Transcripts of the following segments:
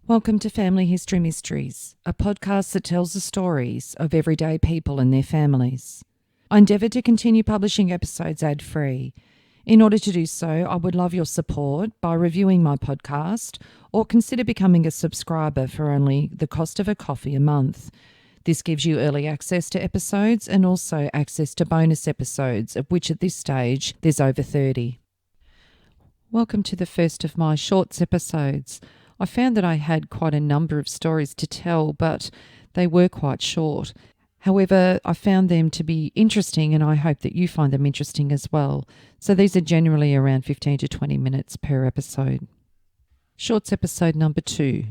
Welcome to Family History Mysteries, a podcast that tells the stories of everyday people and their families. I endeavour to continue publishing episodes ad-free. In order to do so, I would love your support by reviewing my podcast or consider becoming a subscriber for only the cost of a coffee a month. This gives you early access to episodes and also access to bonus episodes, of which at this stage there's over 30. Welcome to the first of my shorts episodes. I found that I had quite a number of stories to tell, but they were quite short. However, I found them to be interesting, and I hope that you find them interesting as well. So these are generally around 15 to 20 minutes per episode. Shorts episode number 2,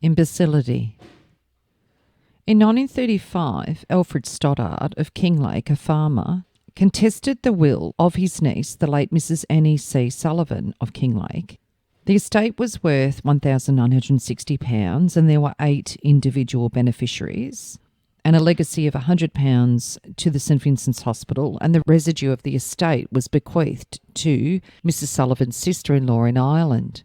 Imbecility. In 1935, Alfred Stoddart of Kinglake, a farmer, contested the will of his niece, the late Mrs. Annie C. Sullivan of Kinglake. The estate was worth £1,960 and there were 8 individual beneficiaries, and a legacy of £100 to the St Vincent's Hospital, and the residue of the estate was bequeathed to Mrs. Sullivan's sister-in-law in Ireland.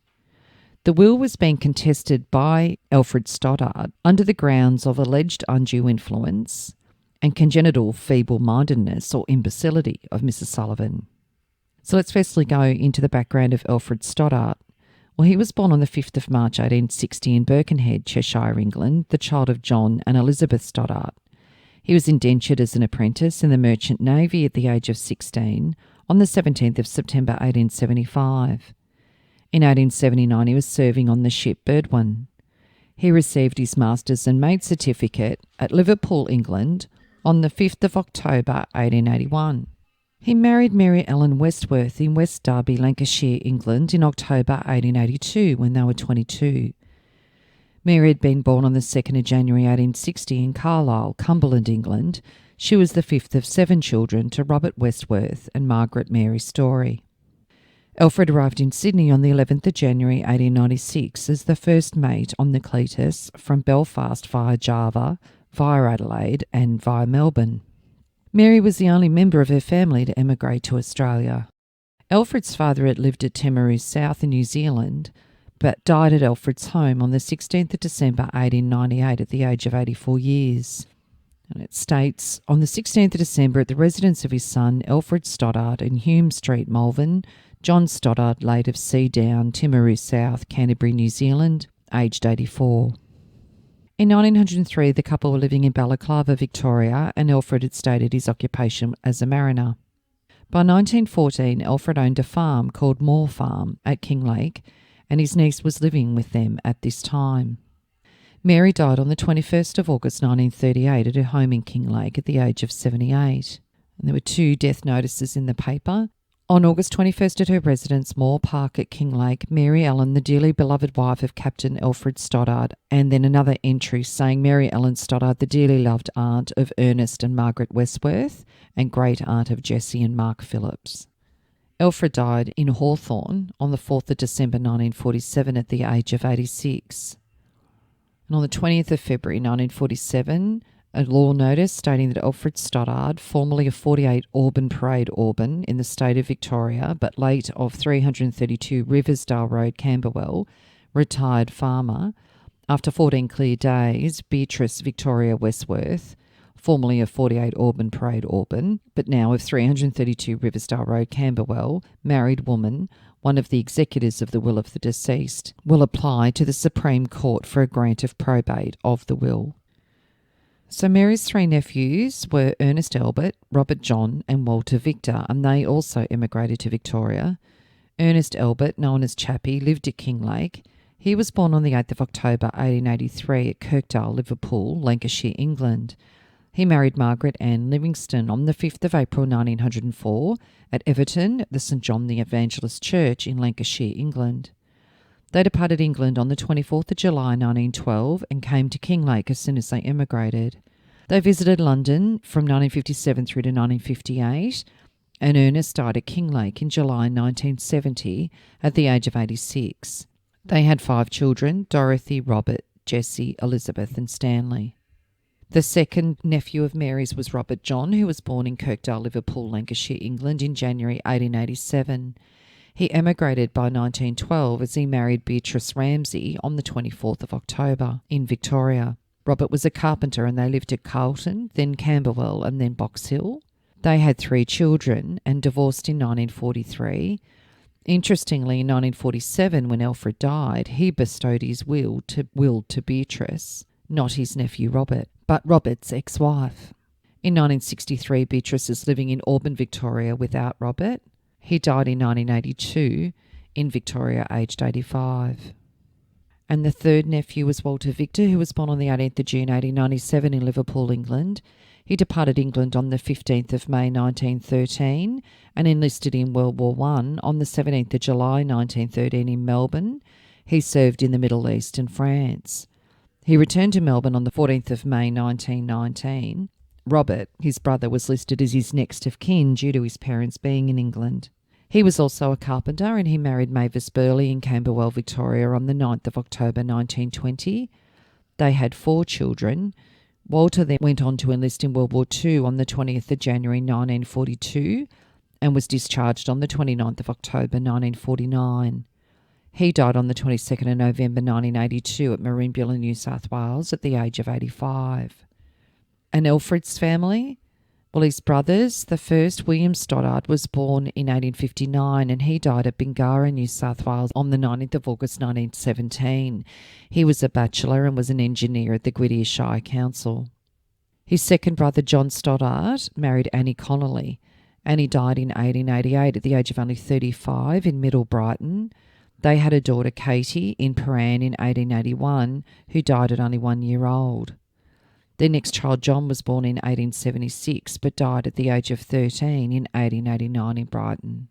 The will was being contested by Alfred Stoddart under the grounds of alleged undue influence and congenital feeble-mindedness or imbecility of Mrs. Sullivan. So let's firstly go into the background of Alfred Stoddart. Well, he was born on the 5th of March 1860 in Birkenhead, Cheshire, England, the child of John and Elizabeth Stoddart. He was indentured as an apprentice in the Merchant Navy at the age of 16 on the 17th of September 1875. In 1879 he was serving on the ship Birdwin. He received his Master's and Maid Certificate at Liverpool, England on the 5th of October 1881. He married Mary Ellen Westworth in West Derby, Lancashire, England in October 1882 when they were 22. Mary had been born on the 2nd of January 1860 in Carlisle, Cumberland, England. She was the 5th of 7 children to Robert Westworth and Margaret Mary Story. Alfred arrived in Sydney on the 11th of January 1896 as the first mate on the Cletus from Belfast via Java, via Adelaide and via Melbourne. Mary was the only member of her family to emigrate to Australia. Alfred's father had lived at Timaru South in New Zealand, but died at Alfred's home on the 16th of December 1898 at the age of 84 years. And it states, on the 16th of December at the residence of his son, Alfred Stoddart in Hume Street, Malvern, John Stoddart, late of Sea Down, Timaru South, Canterbury, New Zealand, aged 84. In 1903, the couple were living in Balaclava, Victoria, and Alfred had stated his occupation as a mariner. By 1914, Alfred owned a farm called Moore Farm at Kinglake, and his niece was living with them at this time. Mary died on the 21st of August 1938 at her home in Kinglake at the age of 78. And there were 2 death notices in the paper. On August 21st at her residence, Moore Park at Kinglake, Mary Ellen, the dearly beloved wife of Captain Alfred Stoddart, and then another entry saying Mary Ellen Stoddart, the dearly loved aunt of Ernest and Margaret Westworth, and great aunt of Jessie and Mark Phillips. Alfred died in Hawthorne on the 4th of December 1947 at the age of 86. And on the 20th of February 1947, a law notice stating that Alfred Stoddart, formerly of 48 Auburn Parade, Auburn, in the state of Victoria, but late of 332 Riversdale Road, Camberwell, retired farmer, after 14 clear days, Beatrice Victoria Westworth, formerly of 48 Auburn Parade, Auburn, but now of 332 Riversdale Road, Camberwell, married woman, one of the executors of the will of the deceased, will apply to the Supreme Court for a grant of probate of the will. So Mary's 3 nephews were Ernest Albert, Robert John and Walter Victor, and they also emigrated to Victoria. Ernest Albert, known as Chappie, lived at Kinglake. He was born on the 8th of October 1883 at Kirkdale, Liverpool, Lancashire, England. He married Margaret Ann Livingston on the 5th of April 1904 at Everton at the St John the Evangelist Church in Lancashire, England. They departed England on the 24th of July 1912 and came to Kinglake as soon as they emigrated. They visited London from 1957 through to 1958, and Ernest died at Kinglake in July 1970 at the age of 86. They had 5 children: Dorothy, Robert, Jessie, Elizabeth and Stanley. The second nephew of Mary's was Robert John, who was born in Kirkdale, Liverpool, Lancashire, England in January 1887. He emigrated by 1912 as he married Beatrice Ramsay on the 24th of October in Victoria. Robert was a carpenter and they lived at Carlton, then Camberwell and then Box Hill. They had 3 children and divorced in 1943. Interestingly, in 1947, when Alfred died, he bestowed his will to Beatrice, not his nephew Robert, but Robert's ex-wife. In 1963, Beatrice is living in Auburn, Victoria without Robert. He died in 1982 in Victoria, aged 85. And the third nephew was Walter Victor, who was born on the 18th of June 1897 in Liverpool, England. He departed England on the 15th of May 1913 and enlisted in World War I on the 17th of July 1913 in Melbourne. He served in the Middle East and France. He returned to Melbourne on the 14th of May 1919. Robert, his brother, was listed as his next of kin due to his parents being in England. He was also a carpenter and he married Mavis Burley in Camberwell, Victoria on the 9th of October 1920. They had 4 children. Walter then went on to enlist in World War II on the 20th of January 1942 and was discharged on the 29th of October 1949. He died on the 22nd of November 1982 at Merimbula, New South Wales at the age of 85. And Alfred's family? Well, his brothers, the first, William Stoddart, was born in 1859 and he died at Bingara, New South Wales on the 19th of August 1917. He was a bachelor and was an engineer at the Gwydir Shire Council. His second brother, John Stoddart, married Annie Connolly and he died in 1888 at the age of only 35 in Middle Brighton. They had a daughter, Katie, in Paran in 1881, who died at only 1 year old. Their next child, John, was born in 1876 but died at the age of 13 in 1889 in Brighton.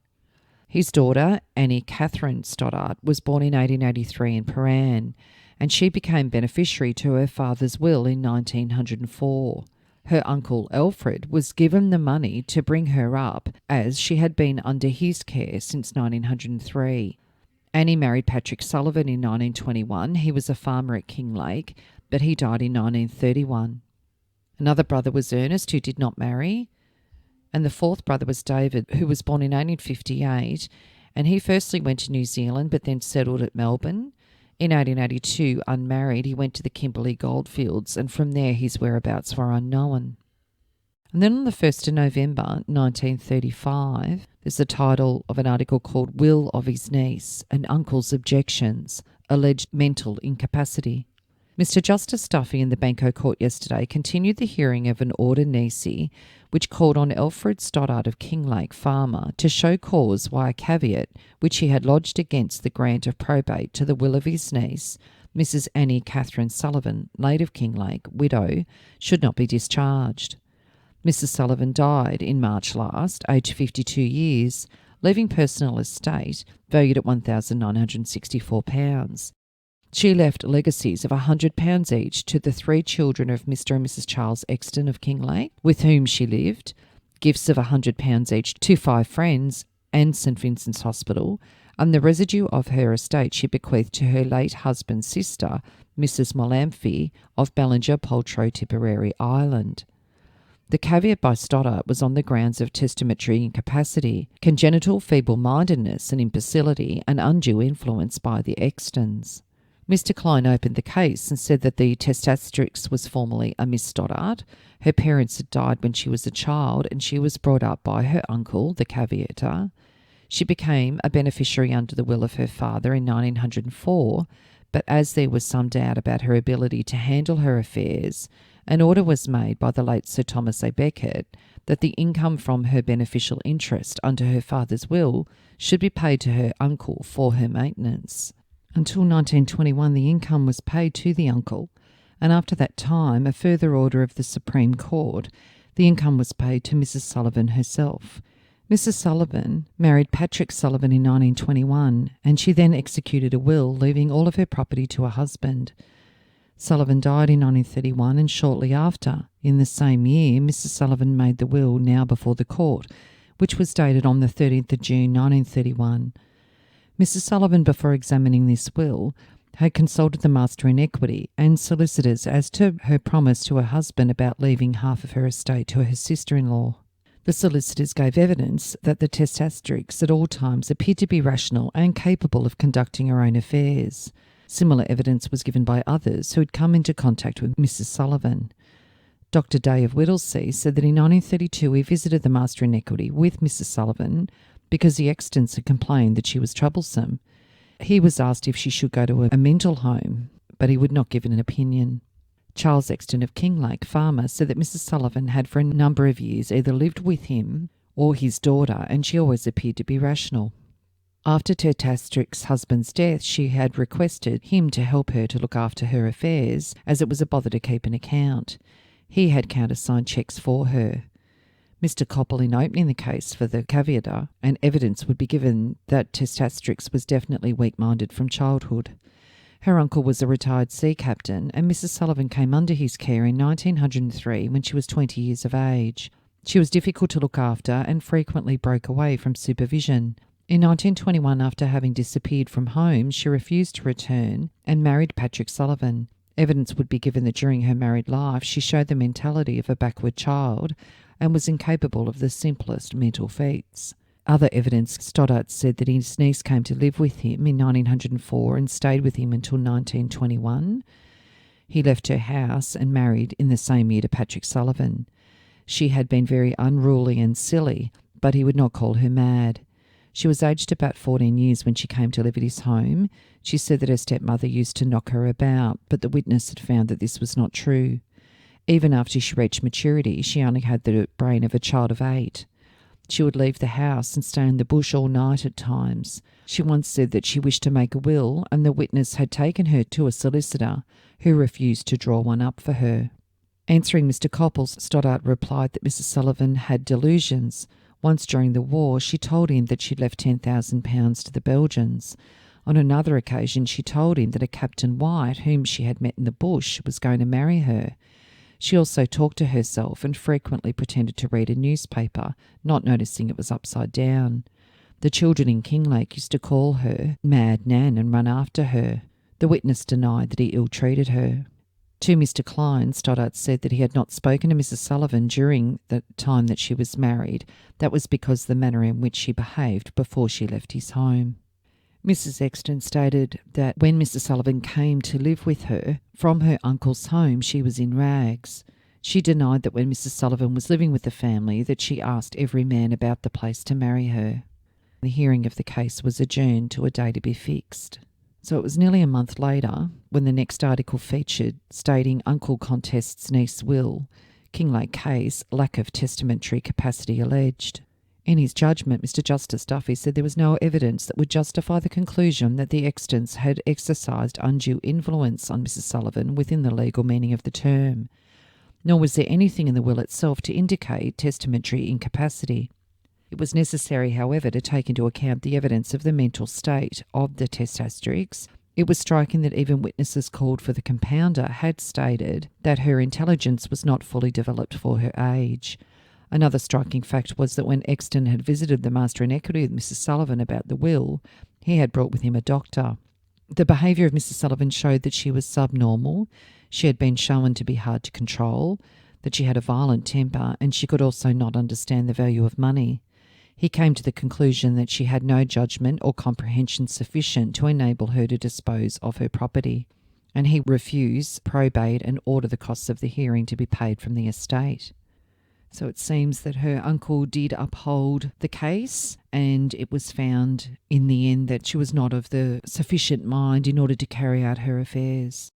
His daughter, Annie Catherine Stoddart, was born in 1883 in Paran, and she became beneficiary to her father's will in 1904. Her uncle, Alfred, was given the money to bring her up as she had been under his care since 1903. Annie married Patrick Sullivan in 1921. He was a farmer at Kinglake, but he died in 1931. Another brother was Ernest, who did not marry. And the fourth brother was David, who was born in 1858. And he firstly went to New Zealand, but then settled at Melbourne. In 1882, unmarried, he went to the Kimberley goldfields, and from there his whereabouts were unknown. And then on the 1st of November 1935, there's the title of an article called Will of His Niece and Uncle's Objections, Alleged Mental Incapacity. Mr Justice Duffy in the Banco Court yesterday continued the hearing of an order nisi which called on Alfred Stoddart of Kinglake Farmer to show cause why a caveat which he had lodged against the grant of probate to the will of his niece, Mrs Annie Catherine Sullivan, late of Kinglake, widow, should not be discharged. Mrs Sullivan died in March last, aged 52 years, leaving personal estate valued at £1,964. She left legacies of £100 each to the 3 children of Mr and Mrs Charles Exton of Kinglake, with whom she lived, gifts of £100 each to 5 friends and St Vincent's Hospital, and the residue of her estate she bequeathed to her late husband's sister, Mrs Molamphy of Ballinger, Poltro, Tipperary, Ireland. The caveat by Stoddart was on the grounds of testamentary incapacity, congenital feeble-mindedness and imbecility, and undue influence by the Extons. Mr Klein opened the case and said that the testatrix was formerly a Miss Stoddart. Her parents had died when she was a child and she was brought up by her uncle, the caveator. She became a beneficiary under the will of her father in 1904, but as there was some doubt about her ability to handle her affairs, an order was made by the late Sir Thomas A. Becket that the income from her beneficial interest under her father's will should be paid to her uncle for her maintenance. Until 1921, the income was paid to the uncle, and after that time, a further order of the Supreme Court, the income was paid to Mrs Sullivan herself. Mrs Sullivan married Patrick Sullivan in 1921, and she then executed a will, leaving all of her property to her husband. Sullivan died in 1931, and shortly after, in the same year, Mrs Sullivan made the will now before the court, which was dated on the 13th of June 1931. Mrs Sullivan, before examining this will, had consulted the master in equity and solicitors as to her promise to her husband about leaving half of her estate to her sister-in-law. The solicitors gave evidence that the testatrix at all times appeared to be rational and capable of conducting her own affairs. Similar evidence was given by others who had come into contact with Mrs. Sullivan. Dr. Day of Whittlesea said that in 1932 he visited the Master in Equity with Mrs. Sullivan because the Extons had complained that she was troublesome. He was asked if she should go to a mental home, but he would not give an opinion. Charles Exton of Kinglake, farmer, said that Mrs. Sullivan had for a number of years either lived with him or his daughter, and she always appeared to be rational. After testatrix's husband's death, she had requested him to help her to look after her affairs, as it was a bother to keep an account. He had countersigned cheques for her. Mr. Coppell, in opening the case for the caveator, and evidence would be given that testatrix was definitely weak-minded from childhood. Her uncle was a retired sea captain, and Mrs. Sullivan came under his care in 1903 when she was 20 years of age. She was difficult to look after and frequently broke away from supervision. In 1921, after having disappeared from home, she refused to return and married Patrick Sullivan. Evidence would be given that during her married life she showed the mentality of a backward child and was incapable of the simplest mental feats. Other evidence, Stoddart said that his niece came to live with him in 1904 and stayed with him until 1921. He left her house and married in the same year to Patrick Sullivan. She had been very unruly and silly, but he would not call her mad. She was aged about 14 years when she came to live at his home. She said that her stepmother used to knock her about, but the witness had found that this was not true. Even after she reached maturity, she only had the brain of a child of 8. She would leave the house and stay in the bush all night at times. She once said that she wished to make a will, and the witness had taken her to a solicitor who refused to draw one up for her. Answering Mr. Coppell, Stoddart replied that Mrs. Sullivan had delusions. Once during the war, she told him that she'd left £10,000 to the Belgians. On another occasion, she told him that a Captain White, whom she had met in the bush, was going to marry her. She also talked to herself and frequently pretended to read a newspaper, not noticing it was upside down. The children in Kinglake used to call her Mad Nan and run after her. The witness denied that he ill-treated her. To Mr. Klein, Stoddart said that he had not spoken to Mrs. Sullivan during the time that she was married. That was because of the manner in which she behaved before she left his home. Mrs. Exton stated that when Mrs. Sullivan came to live with her from her uncle's home, she was in rags. She denied that when Mrs. Sullivan was living with the family that she asked every man about the place to marry her. The hearing of the case was adjourned to a day to be fixed. So it was nearly a month later when the next article featured stating uncle contests niece will, Kinglake case, lack of testamentary capacity alleged. In his judgment, Mr. Justice Duffy said there was no evidence that would justify the conclusion that the Extons had exercised undue influence on Mrs. Sullivan within the legal meaning of the term, nor was there anything in the will itself to indicate testamentary incapacity. It was necessary, however, to take into account the evidence of the mental state of the testatrix. It was striking that even witnesses called for the compounder had stated that her intelligence was not fully developed for her age. Another striking fact was that when Exton had visited the Master in Equity with Mrs. Sullivan about the will, he had brought with him a doctor. The behaviour of Mrs. Sullivan showed that she was subnormal. She had been shown to be hard to control, that she had a violent temper, and she could also not understand the value of money. He came to the conclusion that she had no judgment or comprehension sufficient to enable her to dispose of her property, and he refused probate and order the costs of the hearing to be paid from the estate. So it seems that her uncle did uphold the case, and it was found in the end that she was not of the sufficient mind in order to carry out her affairs.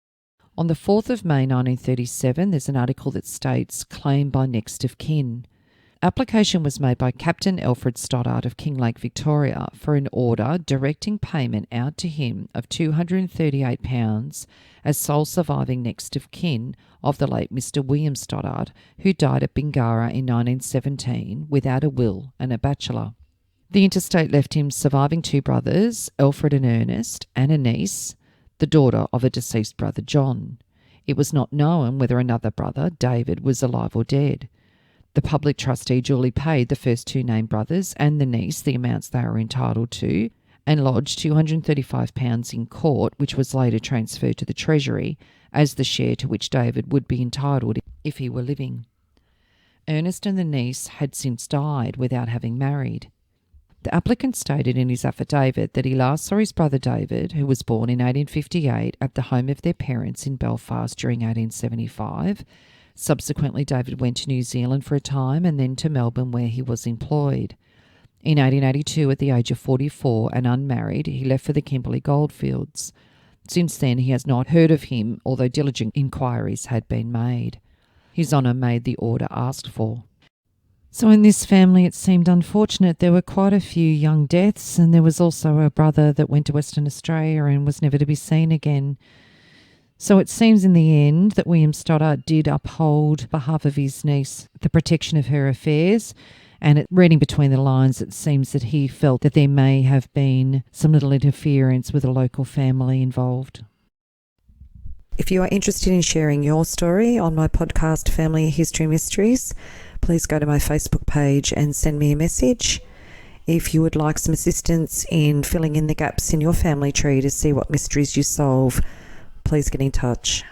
On the 4th of May 1937, there's an article that states, claim by next of kin. Application was made by Captain Alfred Stoddart of Kinglake, Victoria, for an order directing payment out to him of £238 as sole surviving next of kin of the late Mr. William Stoddart, who died at Bingara in 1917 without a will and a bachelor. The interstate left him surviving 2 brothers, Alfred and Ernest, and a niece, the daughter of a deceased brother John. It was not known whether another brother, David, was alive or dead. The public trustee duly paid the first 2 named brothers and the niece the amounts they were entitled to, and lodged £235 in court, which was later transferred to the Treasury as the share to which David would be entitled if he were living. Ernest and the niece had since died without having married. The applicant stated in his affidavit that he last saw his brother David, who was born in 1858, at the home of their parents in Belfast during 1875. Subsequently, David went to New Zealand for a time and then to Melbourne, where he was employed. In 1882, at the age of 44 and unmarried, he left for the Kimberley goldfields. Since then, he has not heard of him, although diligent inquiries had been made. His Honour made the order asked for. So in this family, it seemed unfortunate. There were quite a few young deaths, and there was also a brother that went to Western Australia and was never to be seen again. So it seems in the end that William Stoddart did uphold, on behalf of his niece, the protection of her affairs. And reading between the lines, it seems that he felt that there may have been some little interference with a local family involved. If you are interested in sharing your story on my podcast, Family History Mysteries, please go to my Facebook page and send me a message. If you would like some assistance in filling in the gaps in your family tree to see what mysteries you solve, please get in touch.